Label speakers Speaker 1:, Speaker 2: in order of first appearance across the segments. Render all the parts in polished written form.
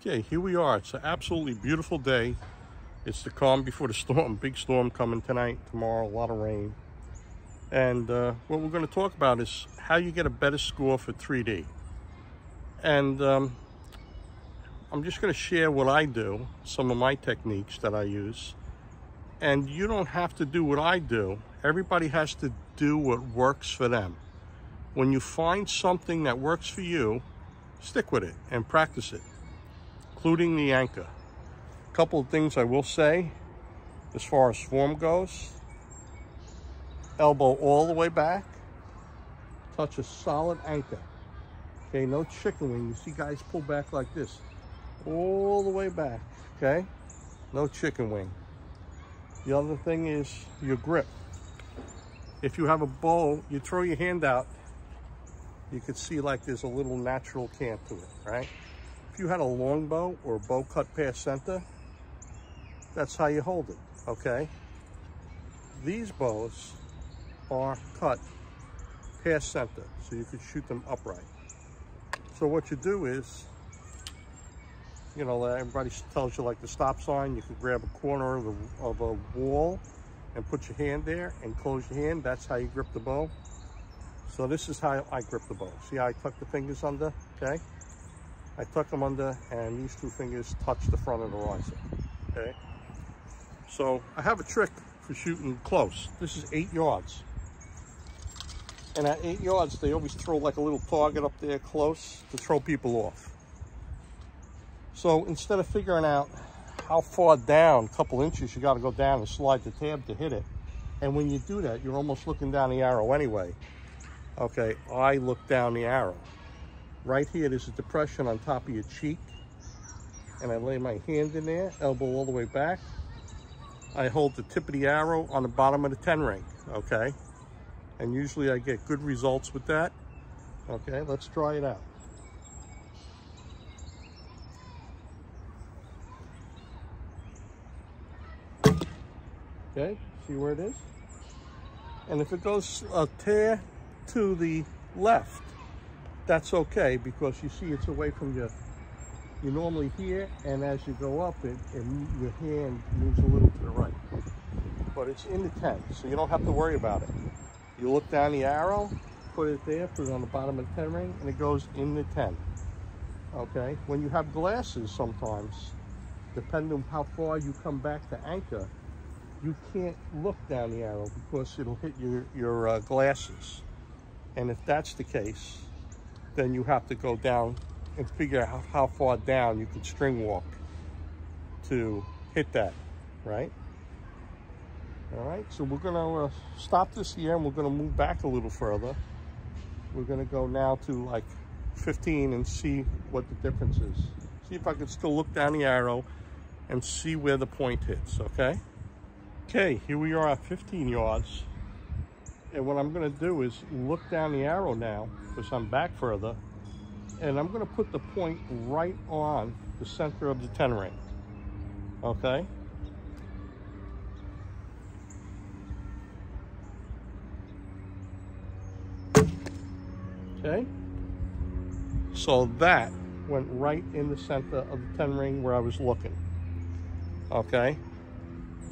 Speaker 1: Okay, here we are. It's an absolutely beautiful day. It's the calm before the storm. Big storm coming tonight, tomorrow, a lot of rain. And what we're going to talk about is how you get a better score for 3D. And I'm just going to share what I do, some of my techniques that I use. And you don't have to do what I do. Everybody has to do what works for them. When you find something that works for you, stick with it and practice it, including the anchor. A couple of things I will say as far as form goes. Elbow all the way back. Touch a solid anchor. Okay, no chicken wing. You see guys pull back like this. All the way back, okay? No chicken wing. The other thing is your grip. If you have a bow, you throw your hand out, you can see like there's a little natural cant to it, right? If you had a long bow or a bow cut past center, that's how you hold it, okay? These bows are cut past center, so you can shoot them upright. So what you do is, you know, everybody tells you like the stop sign, you can grab a corner of a wall and put your hand there and close your hand. That's how you grip the bow. So this is how I grip the bow. See how I tuck the fingers under, okay? I tuck them under and these two fingers touch the front of the riser, okay? So I have a trick for shooting close. This is 8 yards. And at 8 yards, they always throw like a little target up there close to throw people off. So instead of figuring out how far down, a couple inches, you gotta go down and slide the tab to hit it. And when you do that, you're almost looking down the arrow anyway. Okay, I look down the arrow. Right here, there's a depression on top of your cheek. And I lay my hand in there, elbow all the way back. I hold the tip of the arrow on the bottom of the 10 ring, okay? And usually I get good results with that. Okay, let's try it out. Okay, see where it is? And if it goes a tear to the left, that's okay, because you see it's away from you normally here, and as you go up, your hand moves a little to the right. But it's in the 10, so you don't have to worry about it. You look down the arrow, put it there, put it on the bottom of the 10 ring, and it goes in the 10. Okay? When you have glasses sometimes, depending on how far you come back to anchor, you can't look down the arrow because it'll hit your glasses. And if that's the case, then you have to go down and figure out how far down you can string walk to hit that, right? All right, so we're gonna stop this here and we're gonna move back a little further. We're gonna go now to like 15 and see what the difference is. See if I can still look down the arrow and see where the point hits, okay? Okay, here we are at 15 yards. And what I'm gonna do is look down the arrow now, because I'm back further, and I'm gonna put the point right on the center of the 10 ring, okay? Okay, so that went right in the center of the 10 ring where I was looking, okay?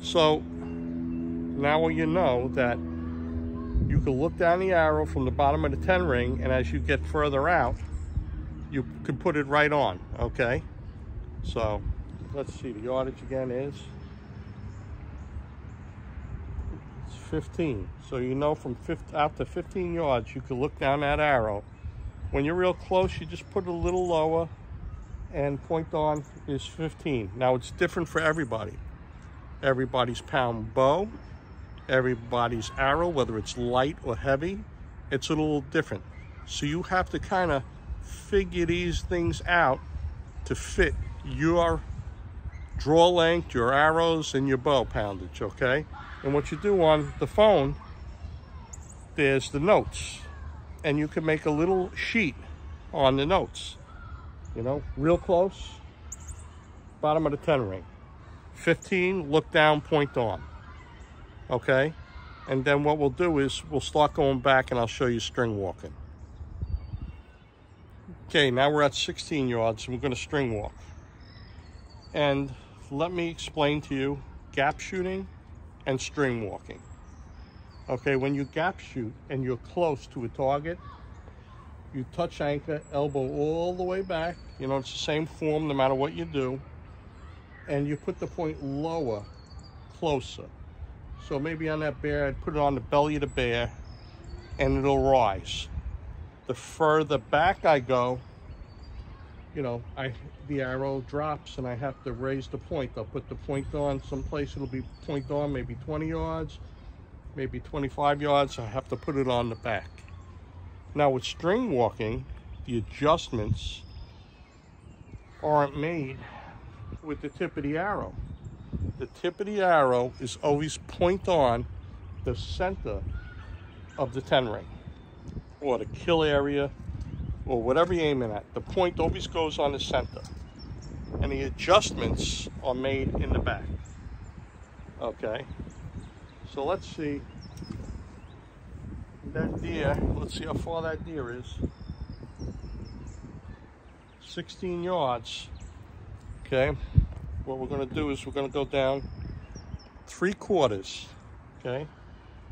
Speaker 1: So now you know that you can look down the arrow from the bottom of the 10 ring, and as you get further out, you can put it right on, okay? So let's see, the yardage again is 15. So you know from out to 15 yards, you can look down that arrow. When you're real close, you just put it a little lower and point on is 15. Now it's different for everybody. Everybody's pound bow, everybody's arrow, whether it's light or heavy, it's a little different. So you have to kind of figure these things out to fit your draw length, your arrows, and your bow poundage, okay? And what you do on the phone, there's the notes. And you can make a little sheet on the notes. You know, real close, bottom of the 10 ring. 15, look down, point on. Okay? And then what we'll do is we'll start going back and I'll show you string walking. Okay, now we're at 16 yards and we're going to string walk. And let me explain to you gap shooting and string walking. Okay, when you gap shoot and you're close to a target, you touch anchor, elbow all the way back. You know, it's the same form no matter what you do. And you put the point lower, closer. So maybe on that bear, I'd put it on the belly of the bear and it'll rise. The further back I go, you know, the arrow drops and I have to raise the point. I'll put the point on someplace, it'll be point on maybe 20 yards, maybe 25 yards. I have to put it on the back. Now with string walking, the adjustments aren't made with the tip of the arrow. The tip of the arrow is always point on the center of the 10 ring or the kill area or whatever you're aiming at. The point always goes on the center. And the adjustments are made in the back. Okay, so let's see that deer. Let's see how far that deer is. 16 yards. Okay, what we're going to do is we're going to go down 3/4. Okay,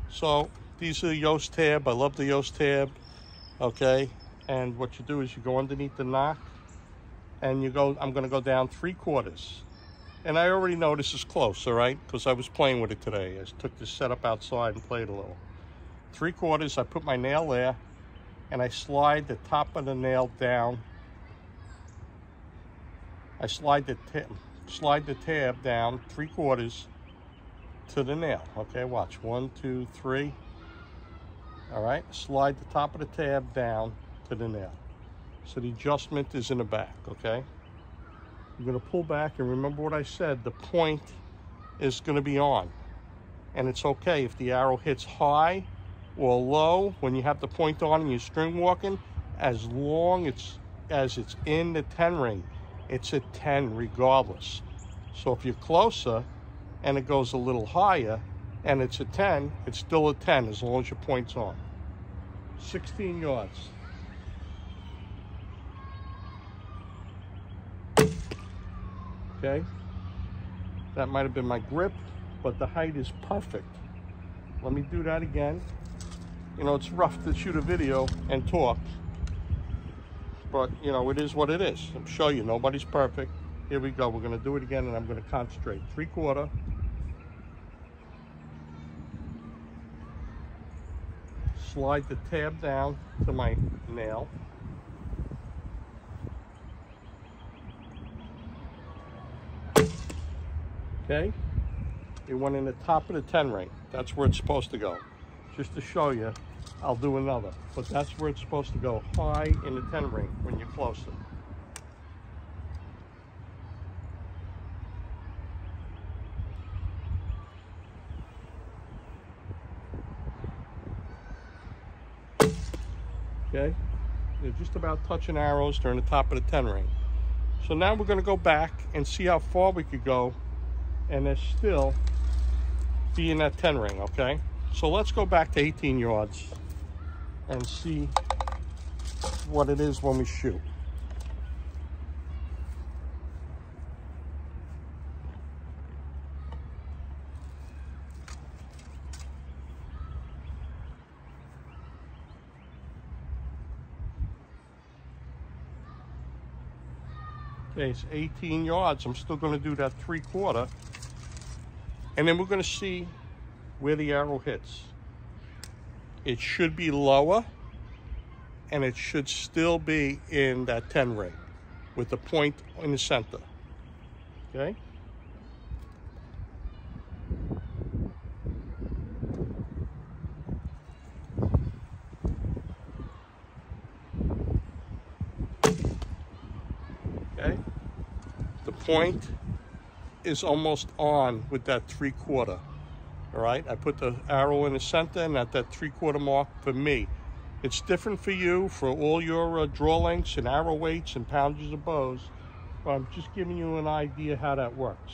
Speaker 1: so these are the Yost tab. I love the Yost tab. Okay, and what you do is you go underneath the knock and you go, I'm going to go down 3/4. And I already know this is close, all right, because I was playing with it today. I took this setup outside and played a little. 3/4, I put my nail there and I slide the top of the nail down. I slide the tab down 3/4 to the nail. Okay, watch. 1, 2, 3. All right, slide the top of the tab down to the nail. So the adjustment is in the back, okay? I'm gonna pull back and remember what I said, the point is gonna be on. And it's okay if the arrow hits high or low when you have the point on and you're string walking, as long as it's in the 10 ring. It's a 10 regardless. So if you're closer and it goes a little higher and it's a 10, it's still a 10 as long as your point's on. 16 yards. Okay, that might have been my grip, but the height is perfect. Let me do that again. You know, it's rough to shoot a video and talk, but you know, it is what it is. I'm sure you, nobody's perfect. Here we go, we're gonna do it again and I'm gonna concentrate. 3/4. Slide the tab down to my nail. Okay, it went in the top of the 10 ring. That's where it's supposed to go. Just to show you, I'll do another, but that's where it's supposed to go, high in the 10 ring when you're closer. Okay, they're just about touching arrows during the top of the 10 ring. So now we're going to go back and see how far we could go and they're still be in that 10 ring, okay? So let's go back to 18 yards and see what it is when we shoot. Okay, it's 18 yards. I'm still going to do that 3/4. And then we're going to see where the arrow hits. It should be lower, and it should still be in that 10 ring with the point in the center. Okay? Okay? The point is almost on with that 3/4. All right, I put the arrow in the center and at that 3/4 mark for me. It's different for you, for all your draw lengths and arrow weights and pounders of bows, but I'm just giving you an idea how that works.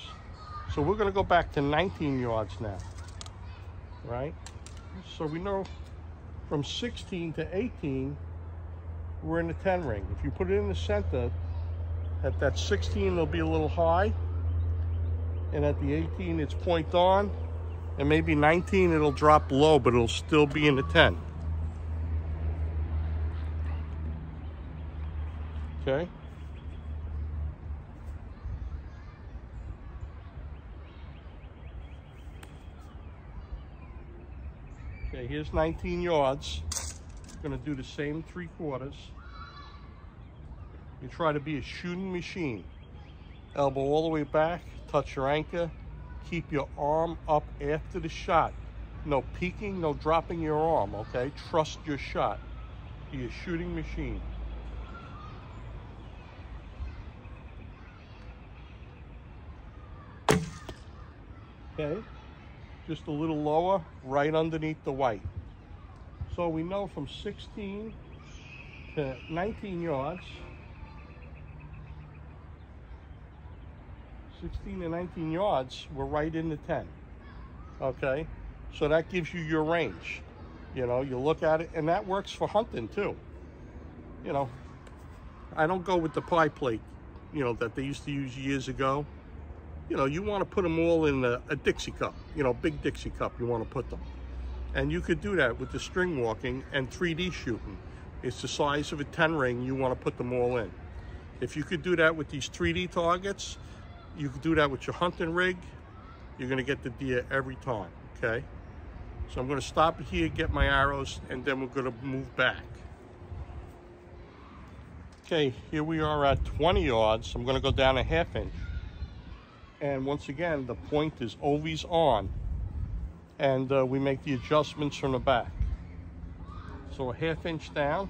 Speaker 1: So we're gonna go back to 19 yards now, right? So we know from 16 to 18, we're in the 10 ring. If you put it in the center, at that 16, it'll be a little high. and at the 18 it's point on, and maybe 19 it'll drop low, but it'll still be in the 10. Okay. Okay, here's 19 yards. Gonna do the same 3/4. You try to be a shooting machine. Elbow all the way back, touch your anchor, keep your arm up after the shot. No peeking, no dropping your arm, okay? Trust your shot. Be a shooting machine. Okay, just a little lower, right underneath the white. So we know from 16 to 19 yards, 16 to 19 yards, we're right in the 10, okay? So that gives you your range. You know, you look at it, and that works for hunting too. You know, I don't go with the pie plate, you know, that they used to use years ago. You know, you want to put them all in a Dixie cup, you know, big Dixie cup, you want to put them. And you could do that with the string walking and 3D shooting. It's the size of a 10 ring, you want to put them all in. If you could do that with these 3D targets, you could do that with your hunting rig, you're going to get the deer every time, okay? So I'm going to stop here, get my arrows, and then we're going to move back. Okay, here we are at 20 yards. I'm going to go down a 1/2 inch. And once again, the point is always on. And we make the adjustments from the back. So a 1/2 inch down.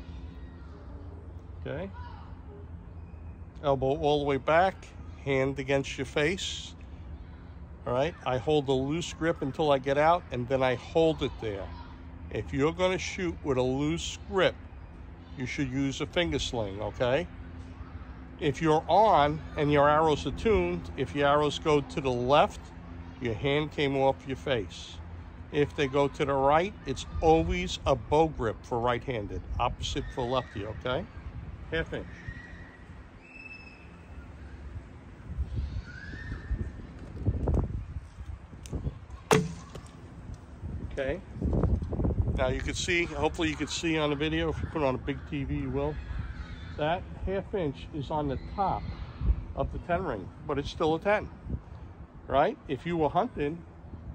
Speaker 1: Okay. Elbow all the way back, hand against your face. All right, I hold a loose grip until I get out, and then I hold it there. If you're going to shoot with a loose grip, you should use a finger sling, okay? If you're on and your arrows are tuned, if your arrows go to the left, your hand came off your face. If they go to the right, it's always a bow grip for right-handed, opposite for lefty, okay? 1/2 inch. Okay. Now you can see, hopefully you can see on the video, if you put it on a big TV, you will. That 1/2 inch is on the top of the 10 ring, but it's still a 10, right? If you were hunting,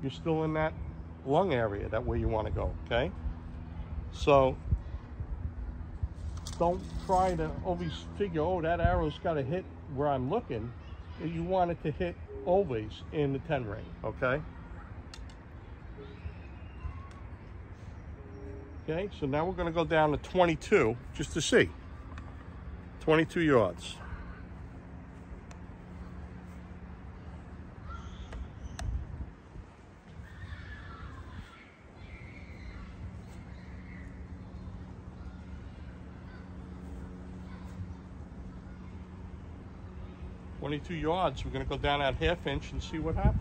Speaker 1: you're still in that lung area, that way you want to go, okay? So don't try to always figure, oh, that arrow's got to hit where I'm looking. You want it to hit always in the 10 ring, okay? Okay, so now we're going to go down to 22 just to see. 22 yards. We're going to go down that 1/2 inch and see what happens.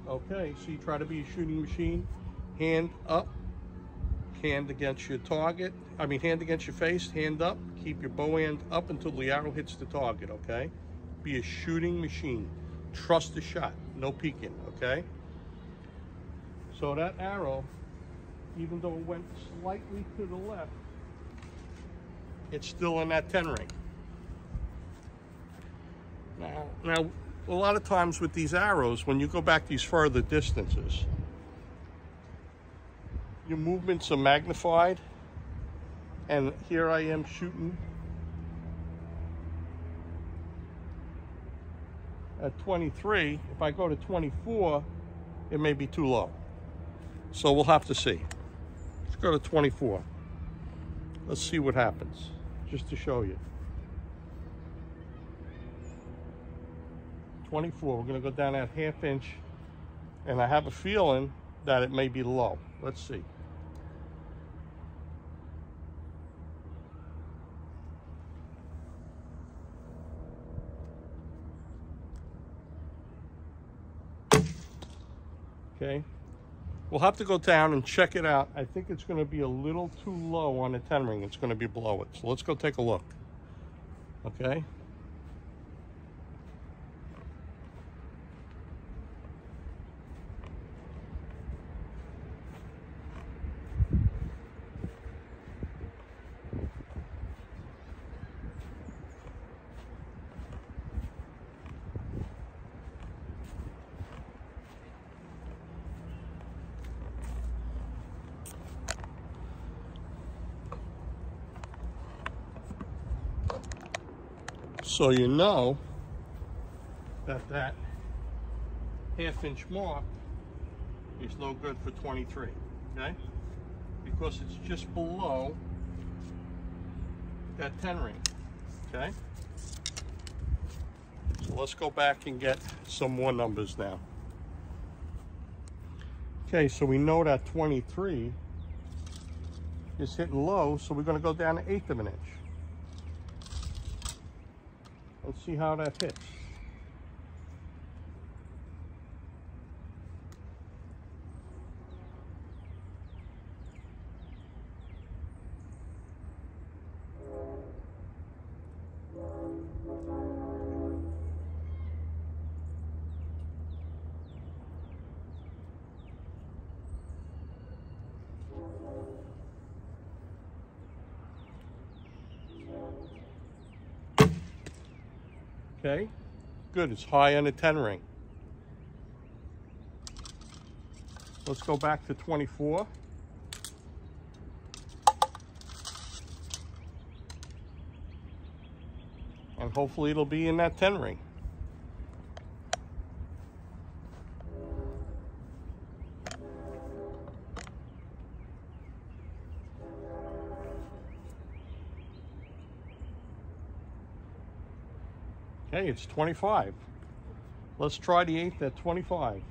Speaker 1: Okay, so you try to be a shooting machine, hand up, hand against your target, hand against your face, hand up, keep your bow hand up until the arrow hits the target, okay? Be a shooting machine. Trust the shot, no peeking, okay? So that arrow, even though it went slightly to the left, it's still in that 10 ring. Now, a lot of times with these arrows, when you go back these further distances, your movements are magnified, and here I am shooting at 23. If I go to 24, it may be too low. So we'll have to see. Let's go to 24. Let's see what happens, just to show you. 24, we're going to go down that 1/2 inch, and I have a feeling that it may be low. Let's see. okay? We'll have to go down and check it out. I think it's going to be a little too low on the 10 ring. It's going to be below it. So let's go take a look, okay? So you know that that half-inch mark is no good for 23, okay? Because it's just below that 10 ring, okay? So let's go back and get some more numbers now. Okay, so we know that 23 is hitting low, so we're going to go down to 1/8 of an inch. Let's see how that hits. Okay, good, it's high on the 10 ring. Let's go back to 24. And hopefully it'll be in that 10 ring. Okay, it's 25. Let's try the 1/8 at 25.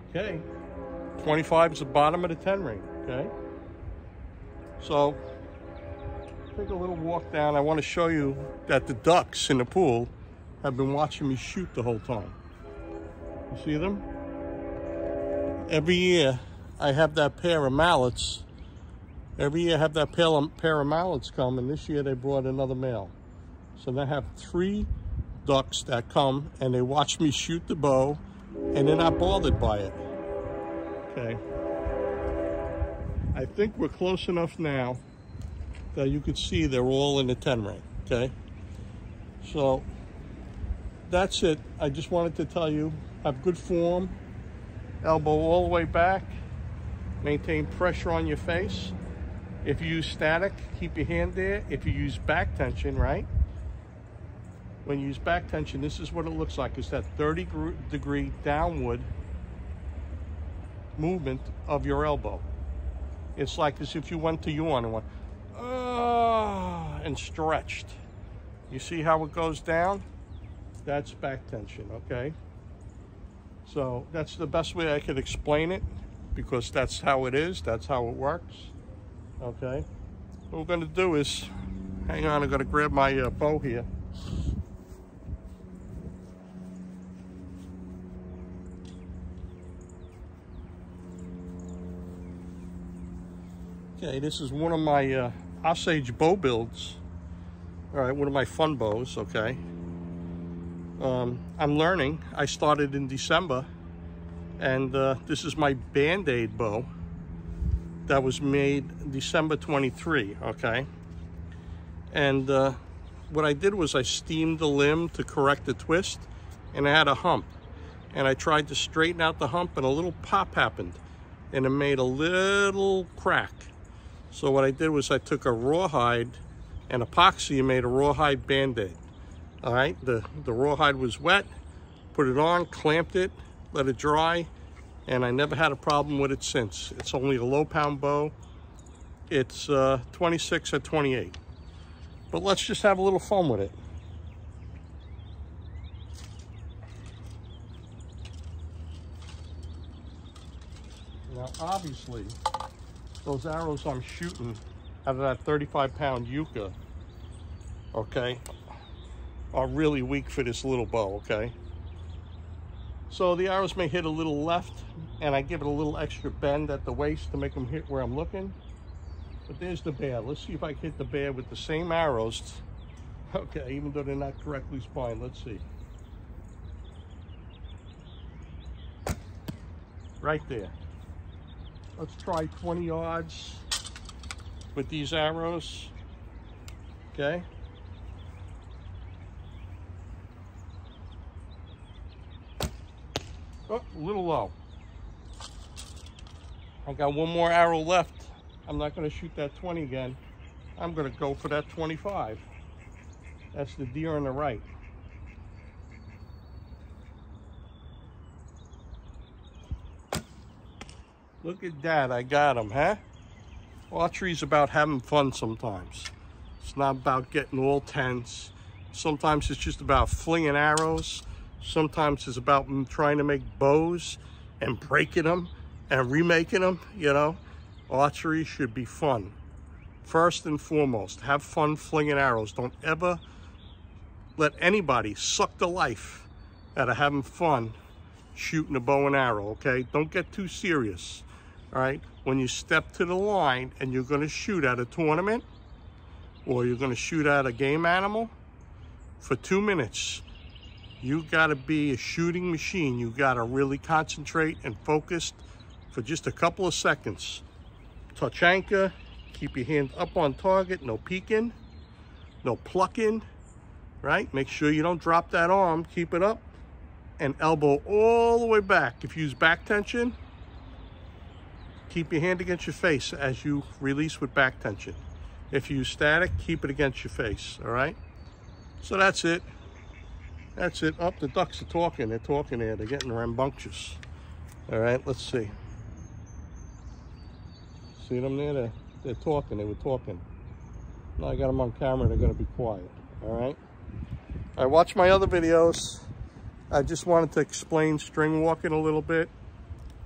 Speaker 1: Okay, 25 is the bottom of the 10 ring, okay? So, take a little walk down. I want to show you that the ducks in the pool have been watching me shoot the whole time. You see them? Every year I have that pair of mallets. Every year I have that pair of mallets come, and this year they brought another male. So they have 3 ducks that come and they watch me shoot the bow, and they're not bothered by it. Okay. I think we're close enough now that you could see they're all in the 10 ring, okay? So that's it. I just wanted to tell you, have good form, elbow all the way back, maintain pressure on your face. If you use static, keep your hand there. If you use back tension, right? When you use back tension, this is what it looks like. It's that 30-degree downward movement of your elbow. It's like as if you went to yawn and went, and stretched. You see how it goes down? That's back tension, okay? So that's the best way I could explain it, because that's how it is, that's how it works, okay? What we're gonna do is, hang on, I'm gonna grab my bow here. Okay, this is one of my Osage bow builds. All right, one of my fun bows, okay? I'm learning. I started in December, and this is my Band-Aid bow that was made December 23, okay? And what I did was I steamed the limb to correct the twist, and I had a hump. And I tried to straighten out the hump, and a little pop happened, and it made a little crack. So what I did was I took a rawhide and epoxy and made a rawhide Band-Aid. All right, the rawhide was wet, put it on, clamped it, let it dry, and I never had a problem with it since. It's only a low pound bow. It's 26 at 28. But let's just have a little fun with it. Now, obviously, those arrows I'm shooting out of that 35-pound Yucca, okay, are really weak for this little bow, okay? So the arrows may hit a little left, and I give it a little extra bend at the waist to make them hit where I'm looking. But there's the bear. Let's see if I can hit the bear with the same arrows. Okay, even though they're not correctly spined. Let's see. Right there. Let's try 20 yards with these arrows. Okay. Oh, a little low. I got one more arrow left. I'm not going to shoot that 20 again. I'm going to go for that 25. That's the deer on the right. Look at that, I got him, huh? Archery's about having fun sometimes. It's not about getting all tense. Sometimes it's just about flinging arrows. Sometimes it's about trying to make bows and breaking them and remaking them, you know. Archery should be fun. First and foremost, have fun flinging arrows. Don't ever let anybody suck the life out of having fun shooting a bow and arrow, okay? Don't get too serious, all right? When you step to the line and you're gonna shoot at a tournament or you're gonna shoot at a game animal for 2 minutes, you gotta be a shooting machine. You gotta really concentrate and focus for just a couple of seconds. Touch anchor, keep your hand up on target, no peeking, no plucking, right? Make sure you don't drop that arm, keep it up, and elbow all the way back. If you use back tension, keep your hand against your face as you release with back tension. If you use static, keep it against your face, all right? So that's it. That's it. Oh, the ducks are talking. They're talking there. They're getting rambunctious. All right, let's see. See them there? They're talking. They were talking. Now I got them on camera. They're going to be quiet. All right? I watched my other videos. I just wanted to explain string walking a little bit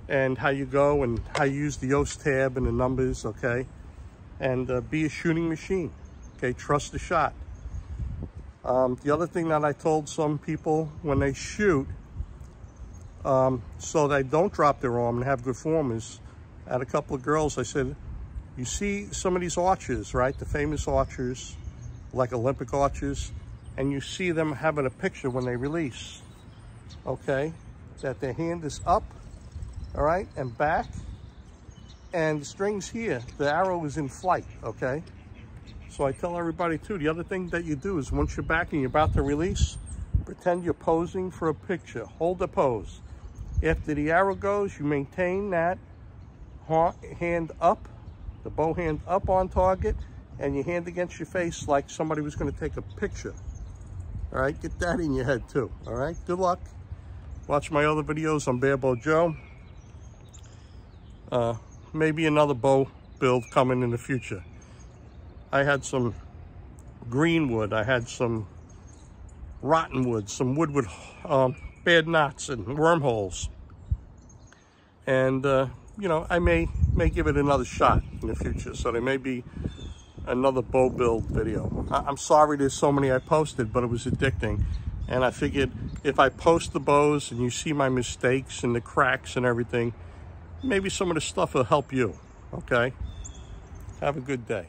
Speaker 1: and how you go and how you use the Yoast tab and the numbers, okay? And be a shooting machine, okay? Trust the shot. The other thing that I told some people when they shoot, so they don't drop their arm and have good form, is I had a couple of girls, I said, you see some of these archers, right? The famous archers, like Olympic archers, and you see them having a picture when they release, okay? That their hand is up, all right, and back, and the string's here. The arrow is in flight, okay? So I tell everybody too, the other thing that you do is once you're back and you're about to release, pretend you're posing for a picture. Hold the pose. After the arrow goes, you maintain that hand up, the bow hand up on target, and your hand against your face like somebody was going to take a picture. All right, get that in your head too. All right, good luck. Watch my other videos on Bear Bow Joe. Maybe another bow build coming in the future. I had some green wood, I had some rotten wood, some wood with bad knots and wormholes. And, you know, I may give it another shot in the future. So there may be another bow build video. I'm sorry there's so many I posted, but it was addicting. And I figured if I post the bows and you see my mistakes and the cracks and everything, maybe some of the stuff will help you, okay? Have a good day.